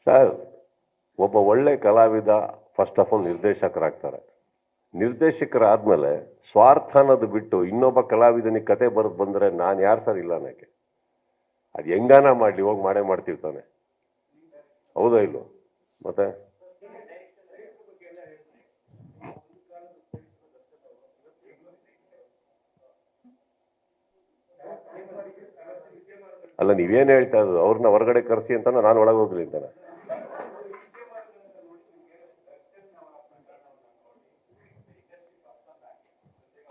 Sir, ಒಬ್ಬ ಒಳ್ಳೆ ಕಲಾವಿದ ಫಸ್ಟ್ ಆಫ್ ಆಲ್ ನಿರ್ದೇಶಕರಾಗ್ತಾರೆ. ನಿರ್ದೇಶಕರಾದ್ಮೇಲೆ ಸ್ವಾರ್ಥ ಅನ್ನೋದು ಬಿಟ್ಟು ಇನ್ನೊಬ್ಬ ಕಲಾವಿದನಿಗೆ ಕತೆ ಬರೆದು ಬಂದರೆ ನಾನು ಯಾರು ಸರ್ ಇಲ್ಲ ಅನ್ನೋಕ್ಕೆ? ಅದು ಹೆಂಗಾನ ಮಾಡಲಿ, ಹೋಗಿ ಮಾಡೇ ಮಾಡ್ತಿರ್ತಾನೆ. ಹೌದಾ ಇಲ್ಲೋ? ಮತ್ತೆ ಅಲ್ಲ, ನೀವೇನು ಹೇಳ್ತಾ ಇರೋದು? ಅವ್ರನ್ನ ಹೊರಗಡೆ ಕರೆಸಿ ಅಂತಾನೆ, ನಾನು ಒಳಗೆ ಹೋಗ್ಲಿ ಅಂತಾನೆ?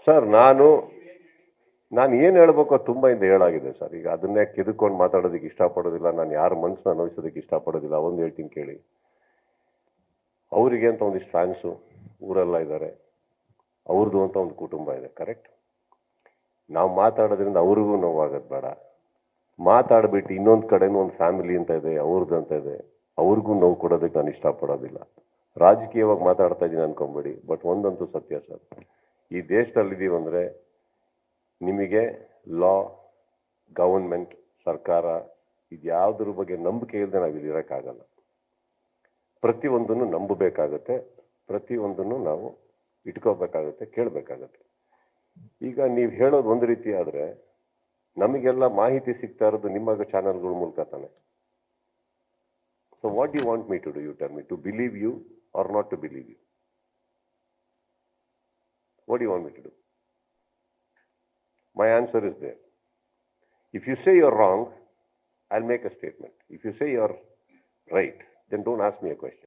ಸರ್, ನಾನು ಏನು ಹೇಳ್ಬೇಕು ತುಂಬ ಇಂದ ಹೇಳಾಗಿದೆ ಸರ್. ಈಗ ಅದನ್ನೇ ಕೆದ್ಕೊಂಡು ಮಾತಾಡೋದಕ್ಕೆ ಇಷ್ಟಪಡೋದಿಲ್ಲ. ನಾನು ಯಾರ ಮನಸ್ಸನ್ನ ನೋಯಿಸೋದಕ್ಕೆ ಇಷ್ಟಪಡೋದಿಲ್ಲ. ಒಂದು ಹೇಳ್ತೀನಿ ಕೇಳಿ. ಅವರಿಗೆ ಅಂತ ಒಂದಿಷ್ಟು ಫ್ಯಾನ್ಸು ಊರೆಲ್ಲ ಇದ್ದಾರೆ, ಅವ್ರದ್ದು ಅಂತ ಒಂದು ಕುಟುಂಬ ಇದೆ, ಕರೆಕ್ಟ್? ನಾವು ಮಾತಾಡೋದ್ರಿಂದ ಅವ್ರಿಗೂ ನೋವಾಗೋದು ಬೇಡ. ಮಾತಾಡ್ಬಿಟ್ಟು ಇನ್ನೊಂದು ಕಡೆನೂ ಒಂದು ಫ್ಯಾಮಿಲಿ ಅಂತ ಇದೆ, ಅವ್ರದ್ದು ಅಂತ ಇದೆ, ಅವ್ರಿಗೂ ನೋವು ಕೊಡೋದಕ್ಕೆ ನಾನು ಇಷ್ಟಪಡೋದಿಲ್ಲ. ರಾಜಕೀಯವಾಗಿ ಮಾತಾಡ್ತಾ ಇದ್ದೀನಿ ಅನ್ಕೊಂಬೇಡಿ. ಬಟ್ ಒಂದಂತೂ ಸತ್ಯ ಸರ್, ಈ ದೇಶದಲ್ಲಿದ್ದೀವಿ ಅಂದರೆ ನಿಮಗೆ ಲಾ, ಗವರ್ಮೆಂಟ್, ಸರ್ಕಾರ ಇದ್ಯಾವುದ್ರ ಬಗ್ಗೆ ನಂಬಿಕೆ ಇಲ್ಲದೆ ನಾವು ಇಲ್ಲಿ ಇರೋಕ್ಕಾಗಲ್ಲ. ಪ್ರತಿಯೊಂದನ್ನು ನಂಬಬೇಕಾಗತ್ತೆ, ಪ್ರತಿಯೊಂದನ್ನು ನಾವು ಇಟ್ಕೋಬೇಕಾಗತ್ತೆ, ಕೇಳಬೇಕಾಗತ್ತೆ. ಈಗ ನೀವು ಹೇಳೋದು ಒಂದು ರೀತಿ ಆದರೆ, ನಮಗೆಲ್ಲ ಮಾಹಿತಿ ಸಿಗ್ತಾ ಇರೋದು ನಿಮ್ಮ ಚಾನಲ್ಗಳ ಮೂಲಕ ತಾನೆ. So what you want me to do? You tell me to believe you are not to believe you? What do you want me to do? My answer is there. If you say you're wrong, I'll make a statement. If you say you're right, then don't ask me a question.